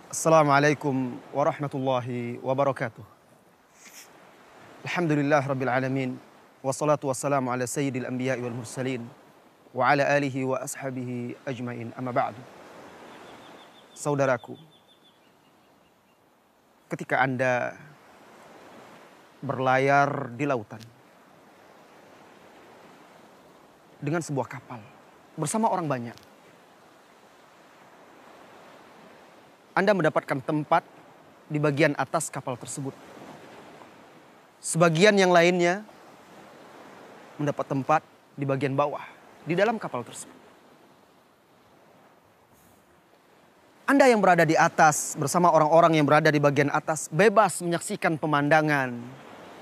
Assalamualaikum warahmatullahi wabarakatuh. Alhamdulillah rabbil alamin. Wassalatu wassalamu ala sayyidil anbiya'i wal mursalin. Wa ala alihi wa ashabihi ajmain, amma ba'du. Saudaraku, ketika Anda berlayar di lautan dengan sebuah kapal bersama orang banyak, Anda mendapatkan tempat di bagian atas kapal tersebut. Sebagian yang lainnya mendapat tempat di bagian bawah, di dalam kapal tersebut. Anda yang berada di atas bersama orang-orang yang berada di bagian atas bebas menyaksikan pemandangan,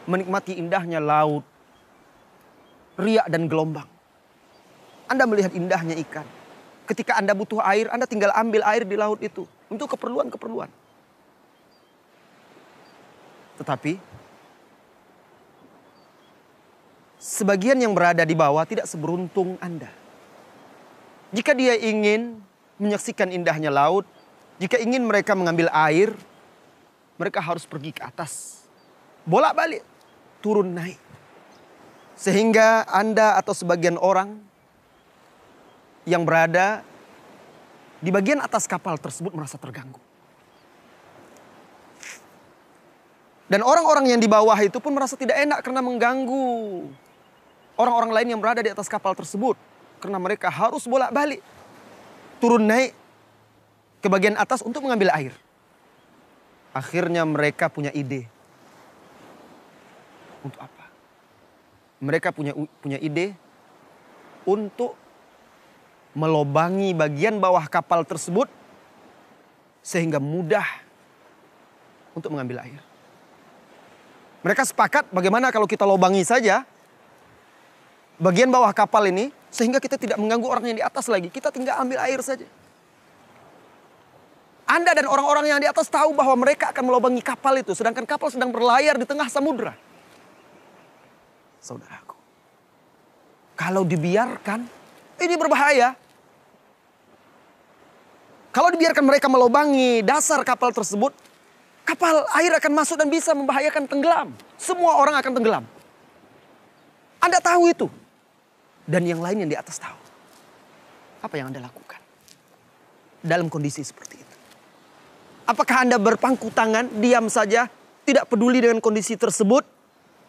menikmati indahnya laut, riak dan gelombang. Anda melihat indahnya ikan. Ketika Anda butuh air, Anda tinggal ambil air di laut itu untuk keperluan-keperluan. Tetapi sebagian yang berada di bawah tidak seberuntung Anda. Jika dia ingin menyaksikan indahnya laut, jika ingin mereka mengambil air, mereka harus pergi ke atas. Bolak-balik, turun naik. Sehingga Anda atau sebagian orang yang berada di bagian atas kapal tersebut merasa terganggu. Dan orang-orang yang di bawah itu pun merasa tidak enak karena mengganggu orang-orang lain yang berada di atas kapal tersebut. Karena mereka harus bolak-balik, turun naik ke bagian atas untuk mengambil air. Akhirnya mereka punya ide. Untuk apa? Mereka punya ide untuk melobangi bagian bawah kapal tersebut sehingga mudah untuk mengambil air. Mereka sepakat bagaimana kalau kita lobangi saja bagian bawah kapal ini sehingga kita tidak mengganggu orang yang di atas lagi. Kita tinggal ambil air saja. Anda dan orang-orang yang di atas tahu bahwa mereka akan melobangi kapal itu sedangkan kapal sedang berlayar di tengah samudra. Saudaraku, kalau dibiarkan ini berbahaya. Kalau dibiarkan mereka melobangi dasar kapal tersebut, kapal air akan masuk dan bisa membahayakan tenggelam. Semua orang akan tenggelam. Anda tahu itu. Dan yang lain yang di atas tahu. Apa yang Anda lakukan dalam kondisi seperti itu? Apakah Anda berpangku tangan, diam saja, tidak peduli dengan kondisi tersebut?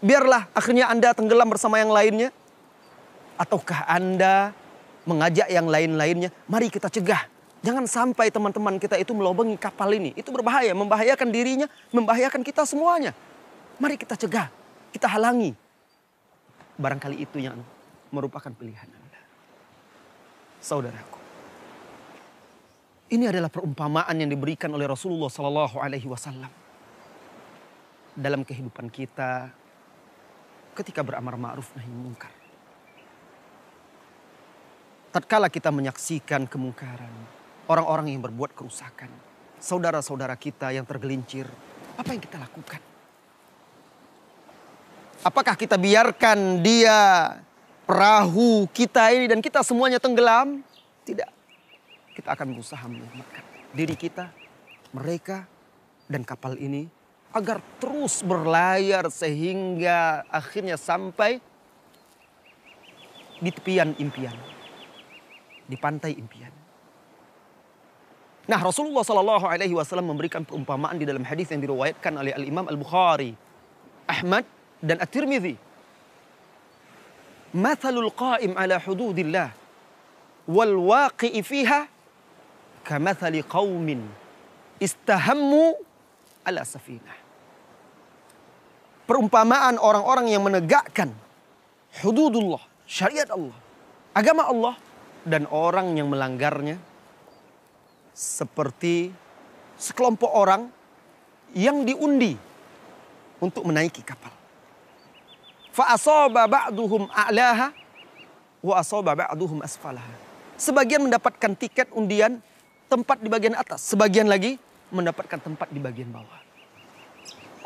Biarlah akhirnya Anda tenggelam bersama yang lainnya. Ataukah Anda mengajak yang lain-lainnya, mari kita cegah. Jangan sampai teman-teman kita itu melobangi kapal ini. Itu berbahaya, membahayakan dirinya, membahayakan kita semuanya. Mari kita cegah, kita halangi. Barangkali itu yang merupakan pilihan Anda. Saudaraku, ini adalah perumpamaan yang diberikan oleh Rasulullah SAW dalam kehidupan kita ketika beramar ma'ruf nahi munkar. Tatkala kita menyaksikan kemungkaran, orang-orang yang berbuat kerusakan, saudara-saudara kita yang tergelincir, apa yang kita lakukan? Apakah kita biarkan dia, perahu kita ini dan kita semuanya tenggelam? Tidak. Kita akan berusaha menyelamatkan diri kita, mereka, dan kapal ini agar terus berlayar sehingga akhirnya sampai di tepian impian, di pantai impian. Nah, Rasulullah SAW memberikan perumpamaan di dalam hadis yang diriwayatkan oleh Al-Imam Al-Bukhari, Ahmad dan At-Tirmidzi. Mathalul qa'im ala hududillah wal waqi'i fiha kamathali qaumin istahammu ala safinah. Perumpamaan orang-orang yang menegakkan hududullah, syariat Allah, agama Allah, dan orang yang melanggarnya seperti sekelompok orang yang diundi untuk menaiki kapal. Fa asaba ba'duhum a'laha wa asaba ba'duhum asfalaha. Sebagian mendapatkan tiket undian tempat di bagian atas, sebagian lagi mendapatkan tempat di bagian bawah.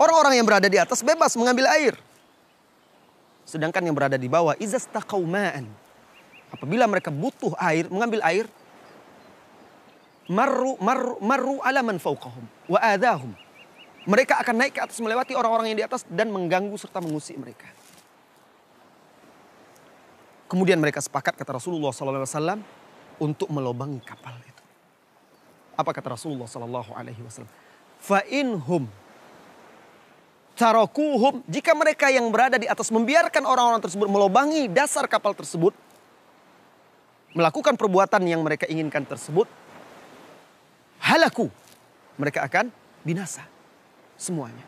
Orang-orang yang berada di atas bebas mengambil air. Sedangkan yang berada di bawah izastaqau ma'an. Apabila mereka butuh air, mengambil air, marru ala man fawqahum wa adahum. Mereka akan naik ke atas melewati orang-orang yang di atas dan mengganggu serta mengusik mereka. Kemudian mereka sepakat, kata Rasulullah SAW, untuk melobangi kapal itu. Apa kata Rasulullah SAW? Fa inhum tarakuhum, jika mereka yang berada di atas membiarkan orang-orang tersebut melobangi dasar kapal tersebut, melakukan perbuatan yang mereka inginkan tersebut, halaku, mereka akan binasa semuanya.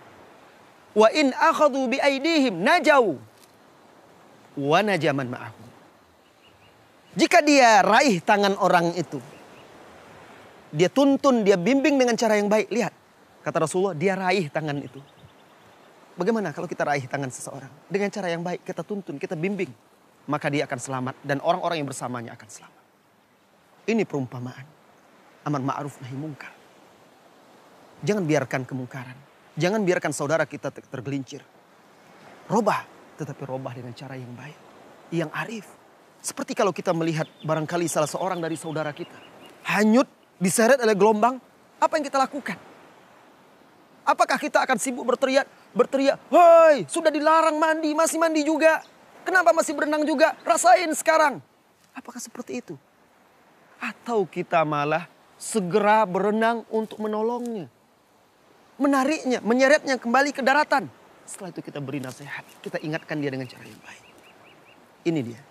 Wa in akhadhu bi aidihim najau wa najaman ma'ahum. Jika dia raih tangan orang itu, dia tuntun, dia bimbing dengan cara yang baik. Lihat, kata Rasulullah, dia raih tangan itu. Bagaimana kalau kita raih tangan seseorang? Dengan cara yang baik, kita tuntun, kita bimbing. Maka dia akan selamat dan orang-orang yang bersamanya akan selamat. Ini perumpamaan amar ma'ruf nahi mungkar. Jangan biarkan kemungkaran. Jangan biarkan saudara kita tergelincir. Robah, tetapi robah dengan cara yang baik, yang arif. Seperti kalau kita melihat barangkali salah seorang dari saudara kita hanyut, diseret oleh gelombang, apa yang kita lakukan? Apakah kita akan sibuk berteriak, "Hei, sudah dilarang mandi, masih mandi juga. Kenapa masih berenang juga? Rasain sekarang." Apakah seperti itu? Atau kita malah segera berenang untuk menolongnya, menariknya, menyeretnya kembali ke daratan. Setelah itu kita beri nasihat, kita ingatkan dia dengan cara yang baik. Ini dia.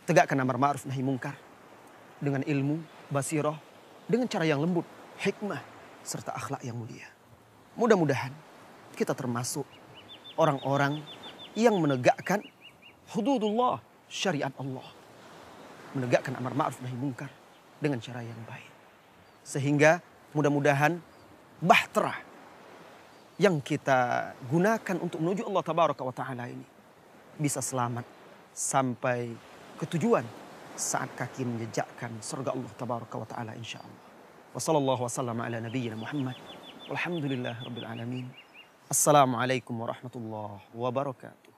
Tegakkan amar ma'ruf nahi mungkar dengan ilmu, basirah, dengan cara yang lembut, hikmah, serta akhlak yang mulia. Mudah-mudahan kita termasuk orang-orang yang menegakkan hududullah, syariat Allah. Menegakkan amar ma'ruf nahi mungkar dengan cara yang baik. Sehingga mudah-mudahan bahtera yang kita gunakan untuk menuju Allah Tabaraka wa Ta'ala ini bisa selamat sampai ke tujuan saat kaki menjejakkan surga Allah Tabaraka wa Ta'ala insyaAllah. Wa sallallahu wa sallam ala nabiyyina Muhammad. Walhamdulillah rabbil alamin. Assalamualaikum warahmatullahi wabarakatuh.